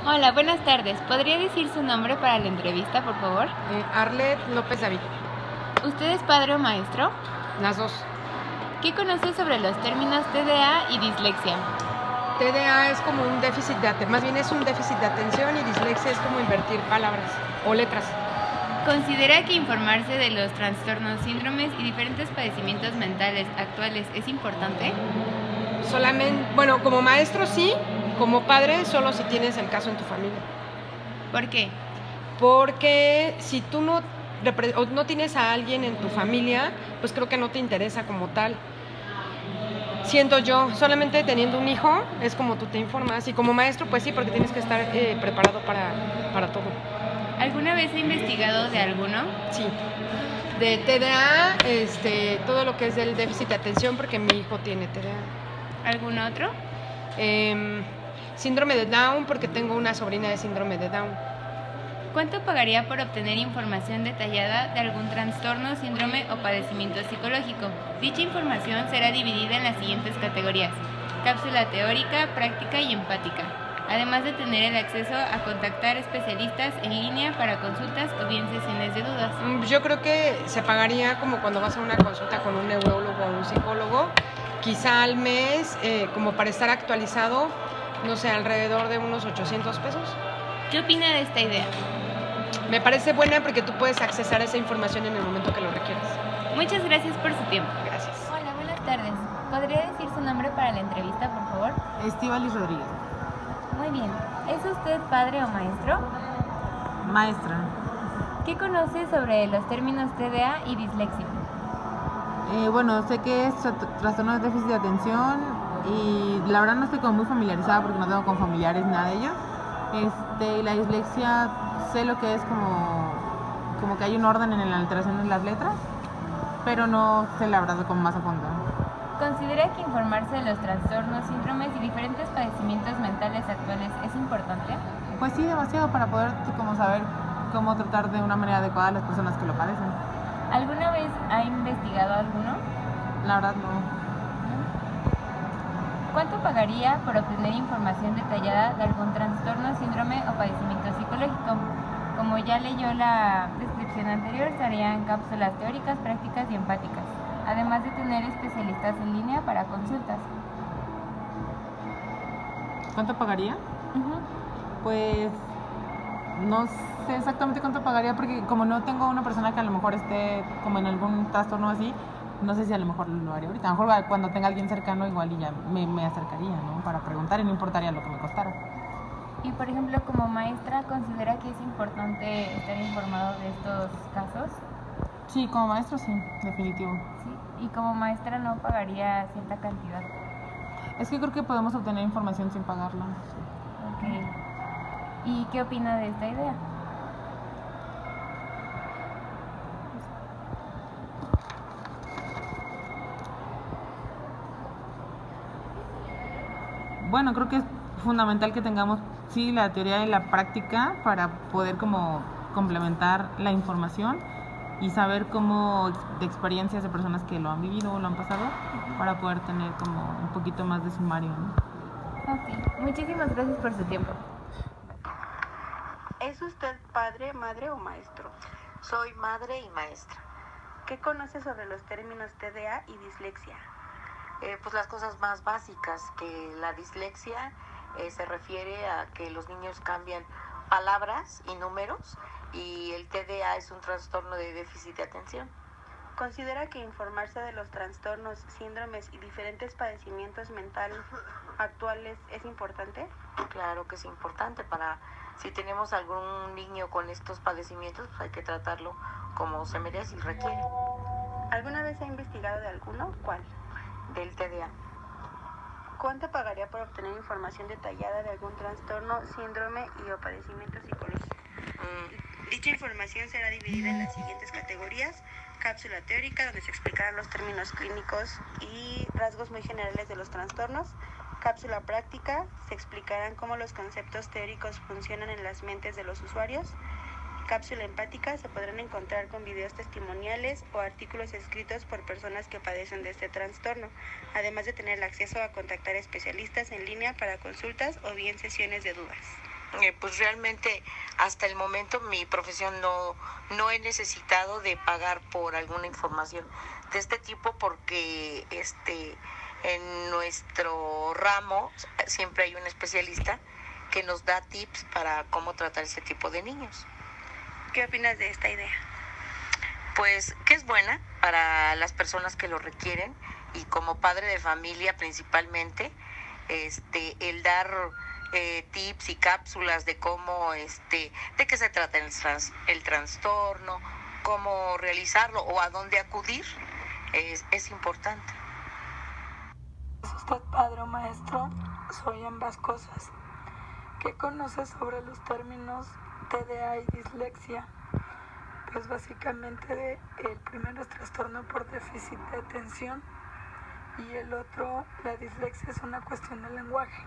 Hola, buenas tardes. ¿Podría decir su nombre para la entrevista, por favor? Arlet López David. ¿Usted es padre o maestro? Las dos. ¿Qué conoce sobre los términos TDA y dislexia? TDA es como un déficit de atención, más bien es un déficit de atención, y dislexia es como invertir palabras o letras. ¿Considera que informarse de los trastornos, síndromes y diferentes padecimientos mentales actuales es importante? Solamente, bueno, como maestro sí, como padre solo si tienes el caso en tu familia. ¿Por qué? Porque si tú no tienes a alguien en tu familia, pues creo que no te interesa como tal. Siento yo, solamente teniendo un hijo es como tú te informas, y como maestro pues sí, porque tienes que estar preparado para todo. ¿Alguna vez ha investigado de alguno? Sí, de TDA, todo lo que es del déficit de atención, porque mi hijo tiene TDA. ¿Algún otro? Síndrome de Down, porque tengo una sobrina de síndrome de Down. ¿Cuánto pagaría por obtener información detallada de algún trastorno, síndrome o padecimiento psicológico? Dicha información será dividida en las siguientes categorías: cápsula teórica, práctica y empática, además de tener el acceso a contactar especialistas en línea para consultas o bien sesiones de dudas. Yo creo que se pagaría como cuando vas a una consulta con un neurólogo o un psicólogo, quizá al mes, como para estar actualizado, no sé, alrededor de unos 800 pesos. ¿Qué opina de esta idea? Me parece buena porque tú puedes accesar a esa información en el momento que lo requieras. Muchas gracias por su tiempo. Gracias. Hola, buenas tardes. ¿Podría decir su nombre para la entrevista, por favor? Estíbaliz Rodríguez. Muy bien. ¿Es usted padre o maestro? Maestra. ¿Qué conoce sobre los términos TDA y dislexia? Bueno, sé que es trastorno de déficit de atención y la verdad no estoy como muy familiarizada porque no tengo con familiares nada de ello. Y la dislexia sé lo que es como que hay un orden en la alteración de las letras, pero no sé la verdad como más a fondo. ¿Considera que informarse de los trastornos, síndromes y diferentes padecimientos mentales actuales es importante? Pues sí, demasiado para poder como saber cómo tratar de una manera adecuada a las personas que lo padecen. ¿Alguna vez ha investigado alguno? La verdad no. ¿Cuánto pagaría por obtener información detallada de algún trastorno, síndrome o padecimiento psicológico? Como ya leyó la descripción anterior, estarían cápsulas teóricas, prácticas y empáticas, además de tener especialistas en línea para consultas. ¿Cuánto pagaría? Pues no sé exactamente cuánto pagaría porque como no tengo una persona que a lo mejor esté como en algún trastorno así, no sé si a lo mejor lo haría ahorita. A lo mejor cuando tenga alguien cercano igual y ya me acercaría, ¿no? Para preguntar y no importaría lo que me costara. Y por ejemplo, como maestra, ¿considera que es importante estar informado de estos casos? Sí, como maestro sí, definitivo. Sí. ¿Y como maestra no pagaría cierta cantidad? Es que creo que podemos obtener información sin pagarla. Ok. ¿Y qué opina de esta idea? Bueno, creo que es fundamental que tengamos, sí, la teoría y la práctica para poder como complementar la información y saber cómo de experiencias de personas que lo han vivido o lo han pasado para poder tener como un poquito más de sumario, ¿no? Ok, muchísimas gracias por su tiempo. ¿Es usted padre, madre o maestro? Soy madre y maestra. ¿Qué conoce sobre los términos TDA y dislexia? Pues las cosas más básicas, que la dislexia se refiere a que los niños cambian palabras y números, y el TDA es un trastorno de déficit de atención. ¿Considera que informarse de los trastornos, síndromes y diferentes padecimientos mentales actuales es importante? Claro que es importante. Si tenemos algún niño con estos padecimientos, pues hay que tratarlo como se merece y requiere. ¿Alguna vez ha investigado de alguno? ¿Cuál? Del TDA. ¿Cuánto pagaría por obtener información detallada de algún trastorno, síndrome y o padecimiento psicológico? Dicha información será dividida en las siguientes categorías: cápsula teórica, donde se explicarán los términos clínicos y rasgos muy generales de los trastornos; cápsula práctica, se explicarán cómo los conceptos teóricos funcionan en las mentes de los usuarios; cápsula empática, se podrán encontrar con videos testimoniales o artículos escritos por personas que padecen de este trastorno, además de tener el acceso a contactar especialistas en línea para consultas o bien sesiones de dudas. pues realmente hasta el momento mi profesión no he necesitado de pagar por alguna información de este tipo porque en nuestro ramo siempre hay un especialista que nos da tips para cómo tratar ese tipo de niños. ¿Qué opinas de esta idea? Pues que es buena para las personas que lo requieren y como padre de familia principalmente, el dar tips y cápsulas de cómo, de qué se trata el trastorno, cómo realizarlo o a dónde acudir, es importante. ¿Es usted padre o maestro? Soy ambas cosas. ¿Qué conoce sobre los términos TDA y dislexia? Pues básicamente el primero es trastorno por déficit de atención y el otro, la dislexia, es una cuestión de lenguaje.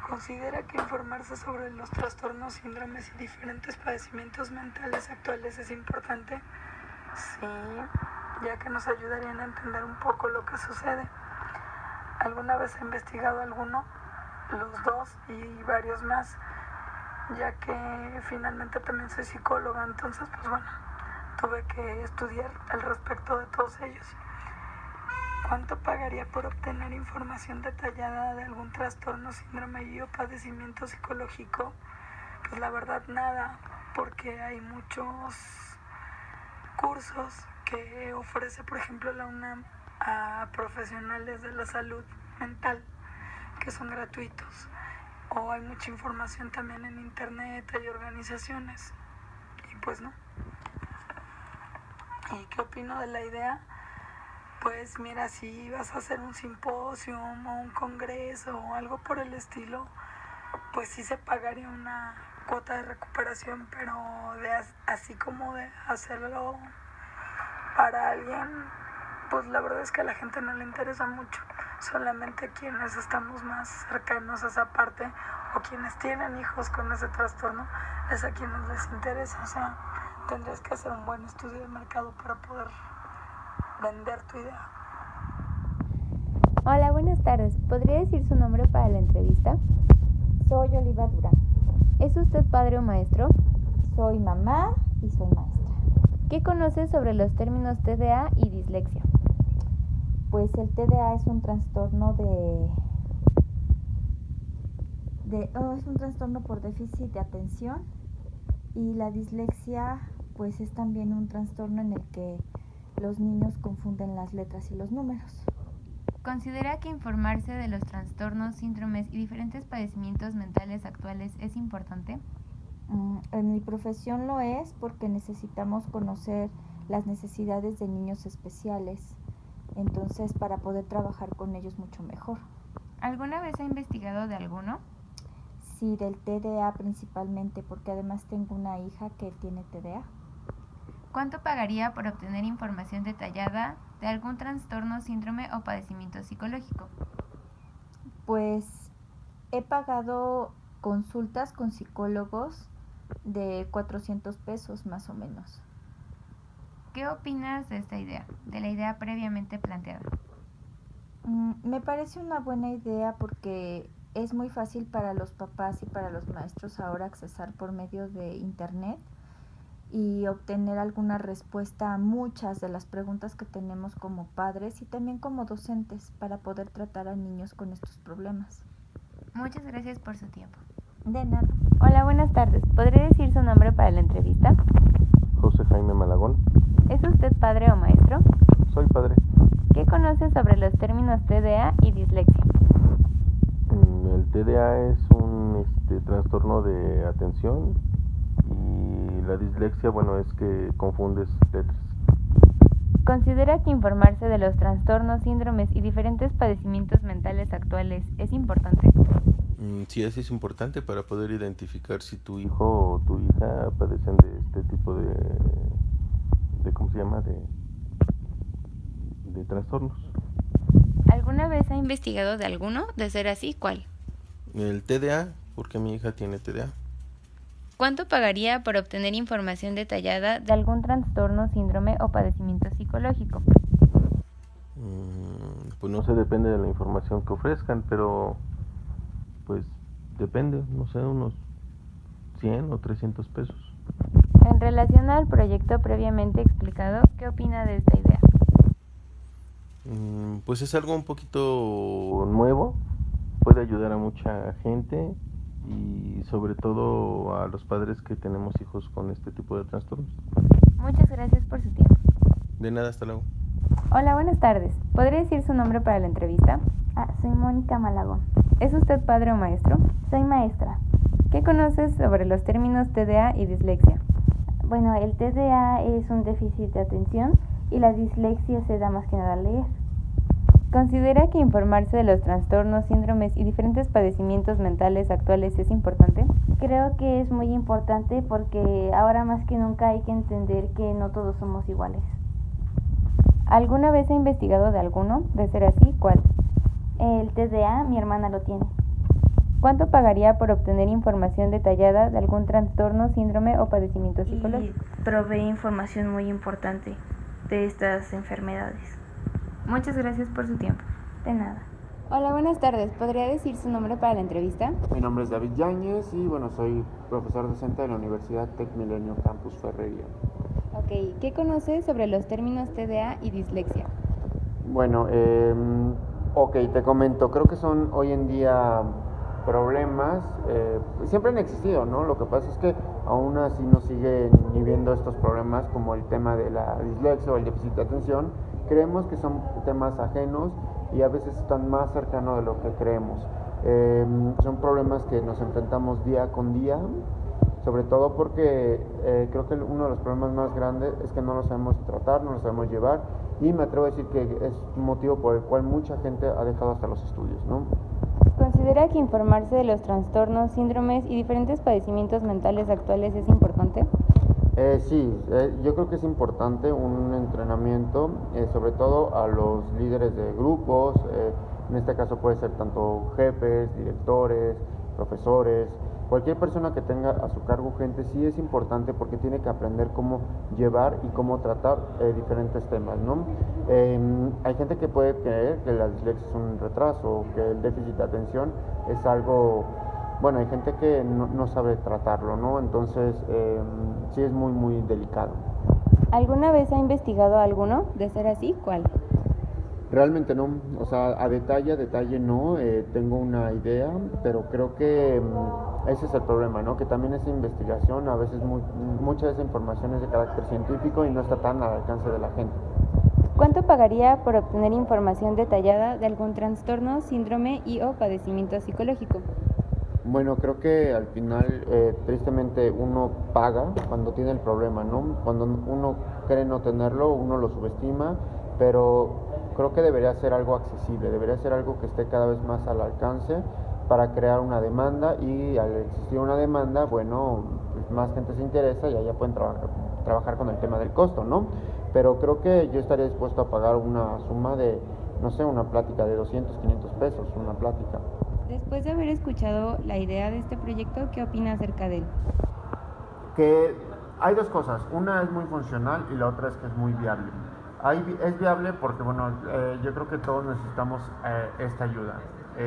¿Considera que informarse sobre los trastornos, síndromes y diferentes padecimientos mentales actuales es importante? Sí, ya que nos ayudarían a entender un poco lo que sucede. ¿Alguna vez ha investigado alguno? Los dos y varios más, ya que finalmente también soy psicóloga, entonces pues bueno, tuve que estudiar al respecto de todos ellos. ¿Cuánto pagaría por obtener información detallada de algún trastorno, síndrome y o padecimiento psicológico? Pues la verdad nada, porque hay muchos cursos que ofrece, por ejemplo, la UNAM a profesionales de la salud mental que son gratuitos, o hay mucha información también en internet, hay organizaciones y pues no. ¿Y qué opino de la idea? Pues mira, si vas a hacer un simposio o un congreso o algo por el estilo, pues sí se pagaría una cuota de recuperación, pero así como de hacerlo para alguien, pues la verdad es que a la gente no le interesa mucho. Solamente quienes estamos más cercanos a esa parte o quienes tienen hijos con ese trastorno es a quienes les interesa. O sea, tendrías que hacer un buen estudio de mercado para poder vender tu idea. Hola, buenas tardes. ¿Podría decir su nombre para la entrevista? Soy Oliva Durán. ¿Es usted padre o maestro? Soy mamá y soy maestra. ¿Qué conoce sobre los términos TDA y dislexia? Pues el TDA es un trastorno es un trastorno por déficit de atención y la dislexia pues es también un trastorno en el que los niños confunden las letras y los números. ¿Considera que informarse de los trastornos, síndromes y diferentes padecimientos mentales actuales es importante? En mi profesión lo es porque necesitamos conocer las necesidades de niños especiales, entonces para poder trabajar con ellos mucho mejor. ¿Alguna vez ha investigado de alguno? Sí, del TDA principalmente, porque además tengo una hija que tiene TDA. ¿Cuánto pagaría por obtener información detallada de algún trastorno, síndrome o padecimiento psicológico? Pues he pagado consultas con psicólogos de 400 pesos más o menos. ¿Qué opinas de esta idea, de la idea previamente planteada? Me parece una buena idea porque es muy fácil para los papás y para los maestros ahora accesar por medio de internet y obtener alguna respuesta a muchas de las preguntas que tenemos como padres y también como docentes para poder tratar a niños con estos problemas. Muchas gracias por su tiempo. De nada. Hola, buenas tardes. ¿Podría decir su nombre para la entrevista? José Jaime Malagón. ¿Es usted padre o maestro? Soy padre. ¿Qué conoce sobre los términos TDA y dislexia? El TDA es un trastorno de atención y la dislexia, bueno, es que confundes letras. ¿Considera que informarse de los trastornos, síndromes y diferentes padecimientos mentales actuales es importante? Sí, eso es importante para poder identificar si tu hijo o tu hija padecen de este tipo de ¿cómo se llama? De trastornos. ¿Alguna vez ha investigado de alguno? De ser así, ¿cuál? El TDA, porque mi hija tiene TDA. ¿Cuánto pagaría por obtener información detallada de algún trastorno, síndrome o padecimiento psicológico? Pues no sé, depende de la información que ofrezcan, pero pues depende, no sé, unos 100 o 300 pesos. En relación al proyecto previamente explicado, ¿qué opina de esta idea? Pues es algo un poquito nuevo, puede ayudar a mucha gente y sobre todo a los padres que tenemos hijos con este tipo de trastornos. Muchas gracias por su tiempo. De nada, hasta luego. Hola, buenas tardes. ¿Podría decir su nombre para la entrevista? Soy Mónica Malagón. ¿Es usted padre o maestro? Soy maestra. ¿Qué conoces sobre los términos TDA y dislexia? Bueno, el TDA es un déficit de atención y la dislexia se da más que nada a leer. ¿Considera que informarse de los trastornos, síndromes y diferentes padecimientos mentales actuales es importante? Creo que es muy importante porque ahora más que nunca hay que entender que no todos somos iguales. ¿Alguna vez ha investigado de alguno? De ser así, ¿cuál? El TDA, mi hermana lo tiene. ¿Cuánto pagaría por obtener información detallada de algún trastorno, síndrome o padecimiento psicológico? Y provee información muy importante de estas enfermedades. Muchas gracias por su tiempo. De nada. Hola, buenas tardes. ¿Podría decir su nombre para la entrevista? Mi nombre es David Yáñez y soy profesor docente de la Universidad Tec Milenio Campus Ferrería. Ok, ¿qué conoces sobre los términos TDA y dislexia? Bueno, te comento, creo que son hoy en día problemas, siempre han existido, ¿no? Lo que pasa es que aún así nos siguen viviendo estos problemas como el tema de la dislexia o el déficit de atención. Creemos que son temas ajenos y a veces están más cercanos de lo que creemos. Son problemas que nos enfrentamos día con día, sobre todo porque creo que uno de los problemas más grandes es que no lo sabemos tratar, no lo sabemos llevar, y me atrevo a decir que es un motivo por el cual mucha gente ha dejado hasta los estudios, ¿no? ¿Considera que informarse de los trastornos, síndromes y diferentes padecimientos mentales actuales es importante? Sí, yo creo que es importante un entrenamiento, sobre todo a los líderes de grupos, en este caso puede ser tanto jefes, directores, profesores, cualquier persona que tenga a su cargo gente, sí es importante porque tiene que aprender cómo llevar y cómo tratar diferentes temas, ¿no? Hay gente que puede creer que la dislexia es un retraso, que el déficit de atención es algo... Bueno, hay gente que no sabe tratarlo, ¿no? Entonces, sí es muy, muy delicado. ¿Alguna vez ha investigado alguno? De ser así, ¿cuál? Realmente no, o sea, a detalle no, tengo una idea, pero creo que ese es el problema, ¿no? Que también esa investigación, a veces mucha de esa información es de carácter científico y no está tan al alcance de la gente. ¿Cuánto pagaría por obtener información detallada de algún trastorno, síndrome y o padecimiento psicológico? Bueno, creo que al final, tristemente, uno paga cuando tiene el problema, ¿no? Cuando uno cree no tenerlo, uno lo subestima, pero creo que debería ser algo accesible, debería ser algo que esté cada vez más al alcance para crear una demanda, y al existir una demanda, bueno, pues más gente se interesa y allá pueden trabajar con el tema del costo, ¿no? Pero creo que yo estaría dispuesto a pagar una suma de, no sé, una plática de 200, 500 pesos, una plática. Después de haber escuchado la idea de este proyecto, ¿qué opina acerca de él? Que hay dos cosas, una es muy funcional y la otra es que es muy viable. Es viable porque, bueno, yo creo que todos necesitamos esta ayuda.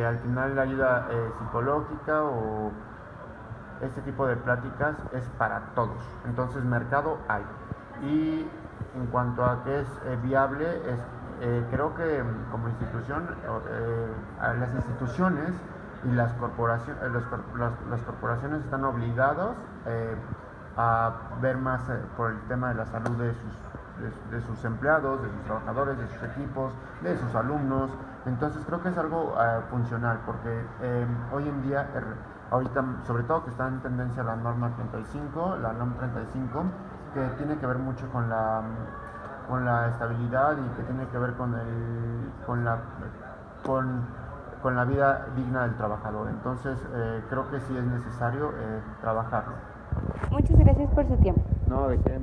Al final la ayuda psicológica o este tipo de pláticas es para todos, entonces mercado hay. Y en cuanto a que es viable, creo que como institución, las instituciones y las corporaciones están obligados a ver más por el tema de la salud de sus empleados, de sus trabajadores, de sus equipos, de sus alumnos. Entonces creo que es algo funcional, porque hoy en día, ahorita sobre todo que está en tendencia la norma 35, la NOM 35, que tiene que ver mucho con la estabilidad y que tiene que ver con la vida digna del trabajador. Entonces creo que sí es necesario trabajarlo. Muchas gracias por su tiempo. No, ¿de qué?